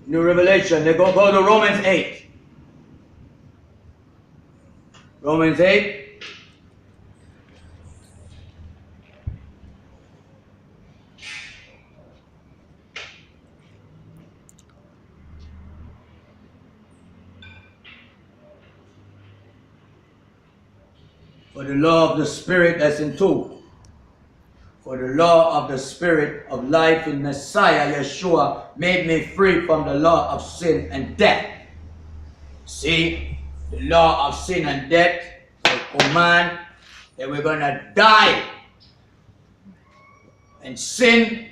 New Revelation. They go to Romans 8. Romans 8. For the law of the Spirit, that's in 2. For the law of the Spirit of life in Messiah, Yeshua, made me free from the law of sin and death. See, the law of sin and death, the command that we're going to die. And sin,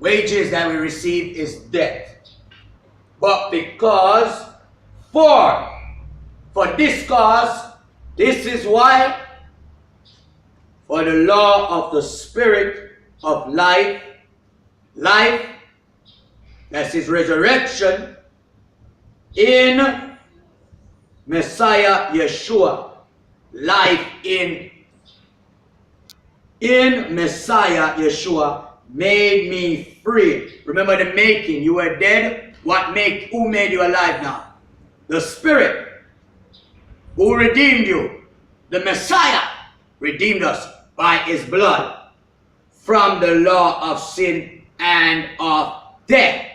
wages that we receive is death. But because, for this cause, this is why, for the law of the Spirit of life, that's his resurrection, in Messiah Yeshua, life in Messiah Yeshua made me free. Remember the making. You were dead. Who made you alive now? The Spirit. Who redeemed you? The Messiah redeemed us by his blood from the law of sin and of death.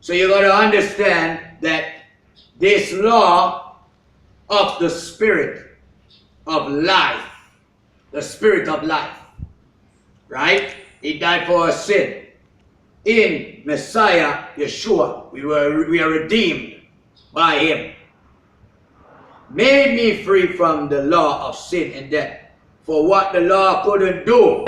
So you got to understand that this law of the Spirit of life, the Spirit of life, right? He died for our sin. In Messiah Yeshua, we are redeemed by him. Made me free from the law of sin and death. For what the law couldn't do.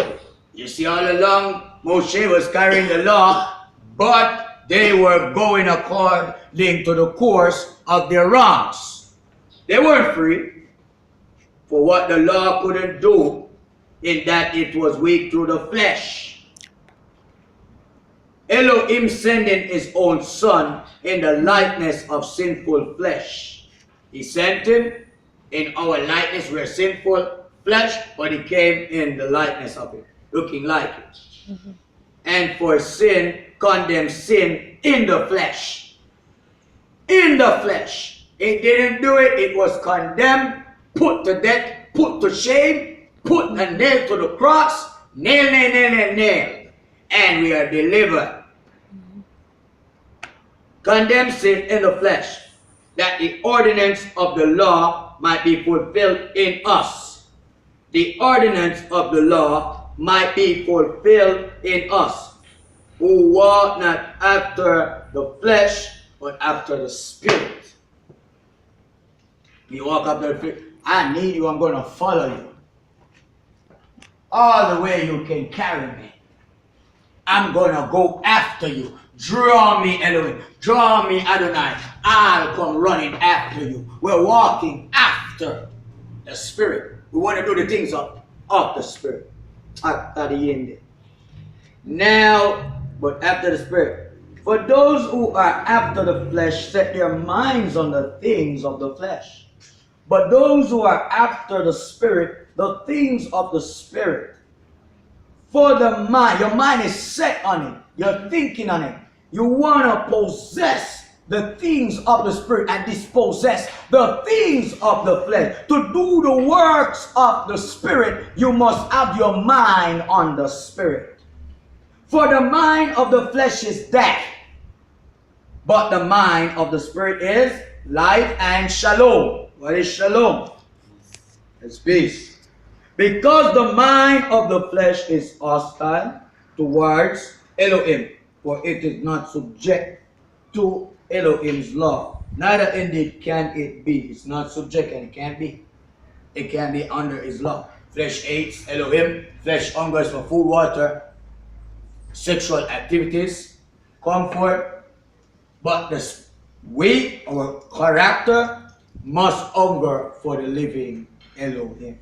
You see, all along, Moshe was carrying the law, but they were going according to the course of their wrongs. They weren't free. For what the law couldn't do, in that it was weak through the flesh. Elohim sending his own son in the likeness of sinful flesh. He sent him in our likeness. We're sinful flesh, but he came in the likeness of it, looking like it. Mm-hmm. And for sin, condemned sin in the flesh. In the flesh. It didn't do it. It was condemned, put to death, put to shame, put a nail to the cross, nail. And we are delivered. Mm-hmm. Condemned sin in the flesh, that the ordinance of the law might be fulfilled in us. The ordinance of the law might be fulfilled in us, who walk not after the flesh, but after the Spirit. You walk after the flesh. I need you, I'm going to follow you. All the way you can carry me. I'm going to go after you. Draw me, Elohim. Draw me, Adonai. I'll come running after you. We're walking after the Spirit. We want to do the things of the Spirit. At the end. Now, but after the Spirit. For those who are after the flesh set their minds on the things of the flesh. But those who are after the Spirit, the things of the Spirit. For the mind, your mind is set on it. You're thinking on it. You want to possess the things of the Spirit and dispossess the things of the flesh. To do the works of the Spirit, you must have your mind on the Spirit. For the mind of the flesh is death, but the mind of the Spirit is life and shalom. What is shalom? It's peace. Because the mind of the flesh is hostile towards Elohim, for it is not subject to Elohim's law. Neither indeed can it be. It's not subject and it can't be. It can be under his law. Flesh hates Elohim. Flesh hungers for food, water, sexual activities, comfort. But we, our character, must hunger for the living Elohim.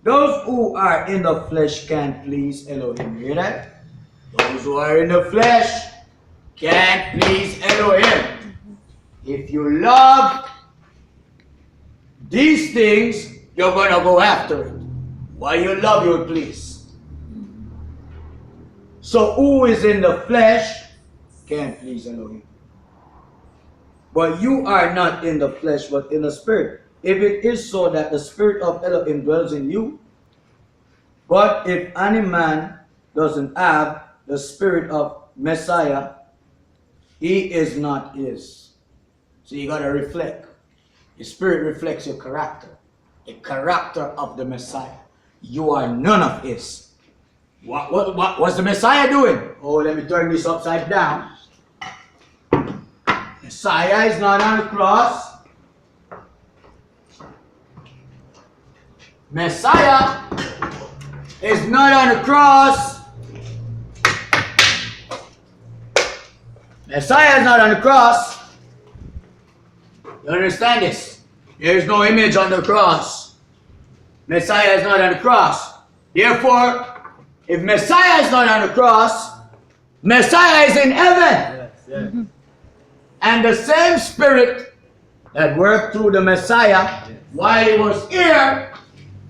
Those who are in the flesh can't please Elohim. Hear that? Those who are in the flesh can't please Elohim. If you love these things, you're going to go after it. Why you love, you'll please. So who is in the flesh can't please Elohim. But you are not in the flesh, but in the spirit. If it is so that the spirit of Elohim dwells in you, but if any man doesn't have the spirit of Messiah, he is not his. So you got to reflect. The spirit reflects your character. The character of the Messiah. You are none of his. What's the Messiah doing? Oh, let me turn this upside down. Messiah is not on the cross. Messiah is not on the cross. Messiah is not on the cross. You understand this? There is no image on the cross. Messiah is not on the cross. Therefore, if Messiah is not on the cross, Messiah is in heaven. Yes. And the same spirit that worked through the Messiah while he was here,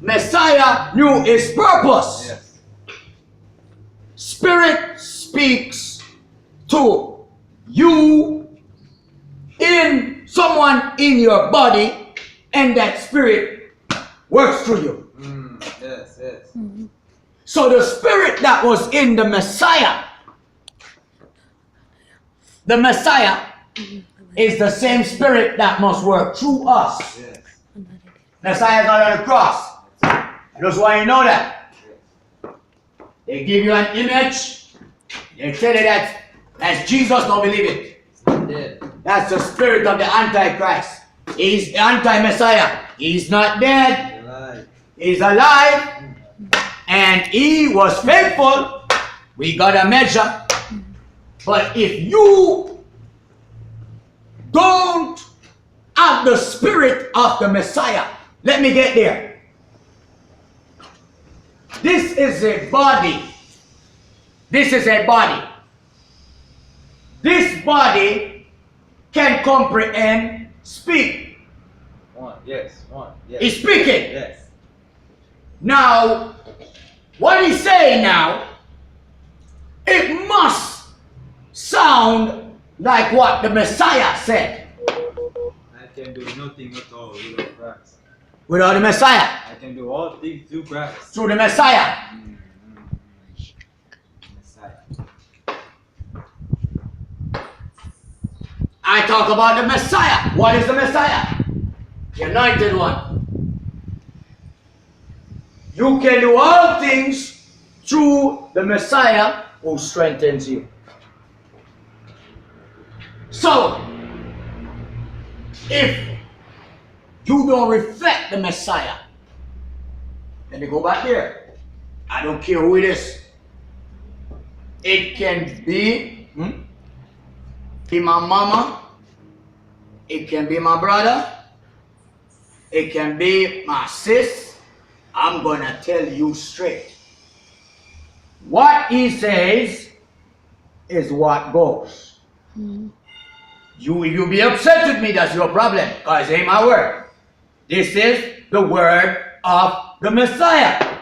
Messiah knew his purpose. Yes. Spirit speaks to you in someone in your body, and that spirit works through you. Yes. So the spirit that was in the Messiah is the same spirit that must work through us. Yes. Messiah is not on the cross. I just want you to know that. They give you an image, they tell you that that's Jesus, don't believe it. Dead. That's the spirit of the Antichrist. He's the anti-Messiah. He's not dead. Alive. He's alive. And he was faithful. We got a measure. But if you don't have the spirit of the Messiah, let me get there. This is a body. This is a body. This body can comprehend, speak. One. Yes. He's speaking. Yes. Now, what he's saying now, it must sound like what the Messiah said. I can do nothing at all without Christ. Without the Messiah. I can do all things through Christ. Through the Messiah. Messiah. I talk about the Messiah. What is the Messiah? The anointed one. You can do all things through the Messiah who strengthens you. So, if you don't reflect the Messiah, let me go back there. I don't care who it is. It can be my mama. It can be my brother. It can be my sis. I'm going to tell you straight. What he says is what goes. You be upset with me, that's your problem, because it ain't my word. This is the word of the Messiah.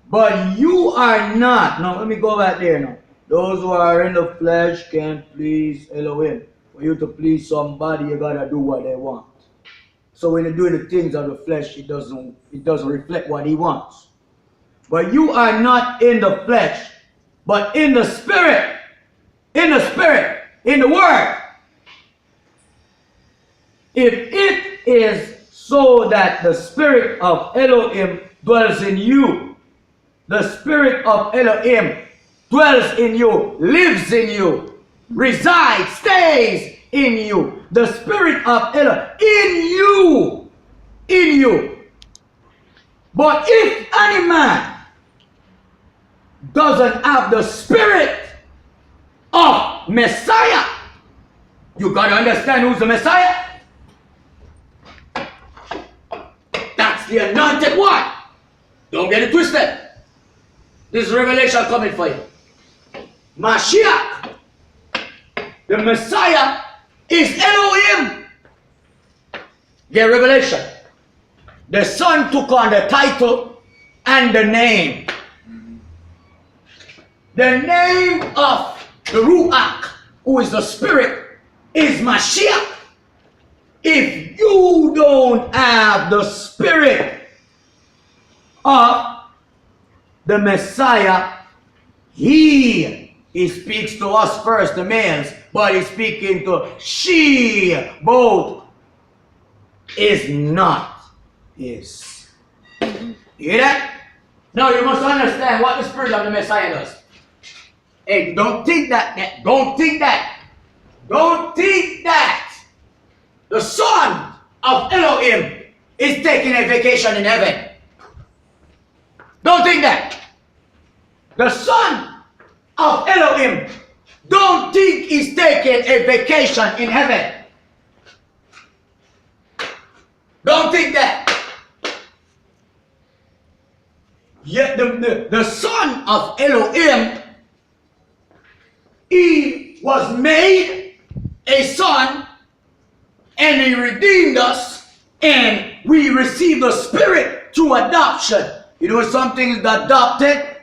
But you are not. Now let me go back there now. Those who are in the flesh can't please Elohim. For you to please somebody, you gotta do what they want. So when you're doing the things of the flesh, it doesn't reflect what he wants. But you are not in the flesh, but in the spirit. In the spirit. In the word. If it is so that the spirit of Elohim dwells in you, the spirit of Elohim dwells in you, lives in you, resides, stays in you. The spirit of Elohim in you. But if any man doesn't have the spirit of Messiah, you got to understand who's the Messiah. That's the anointed one. Don't get it twisted. This is revelation coming for you. Mashiach, the Messiah, is Elohim. Get revelation. The Son took on the title and the name. The name of the Ruach, who is the Spirit, is Mashiach. If you don't have the Spirit of the Messiah, he speaks to us first, the males, but he's speaking to she, both, is not his. You hear that? Now you must understand what the Spirit of the Messiah does. Hey, don't think that. Don't think that. Don't think that the Son of Elohim is taking a vacation in heaven. Don't think that. The Son of Elohim, don't think he's taking a vacation in heaven. Don't think that. Yet the Son of Elohim, he was made a son and he redeemed us and we received the Spirit through adoption. You know something is adopted?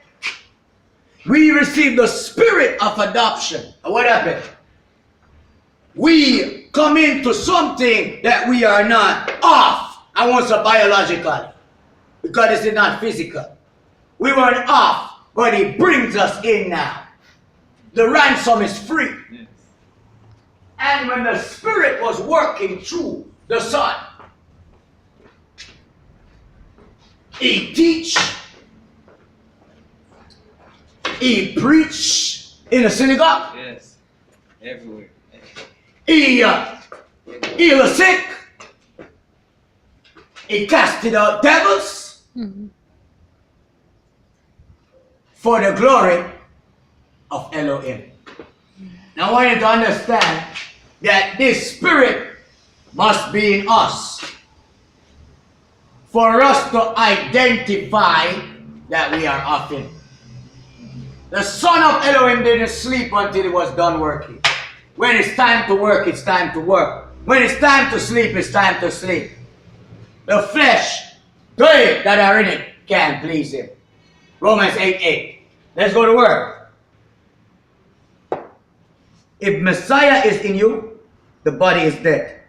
We received the Spirit of adoption. And what happened? We come into something that we are not of. I want to biological, because this is not physical. We weren't off, but he brings us in now. The ransom is free. Yes. And when the Spirit was working through the Son, he teach, he preach in the synagogue. Yes, everywhere. He healed the sick. He casted out devils. Mm-hmm. For the glory of Elohim. Now I want you to understand that this Spirit must be in us for us to identify that we are of Him. The Son of Elohim didn't sleep until he was done working. When it's time to work, it's time to work. When it's time to sleep, it's time to sleep. The flesh, they that are in it, can't please Him. Romans 8:8. Let's go to work. If Messiah is in you, the body is dead.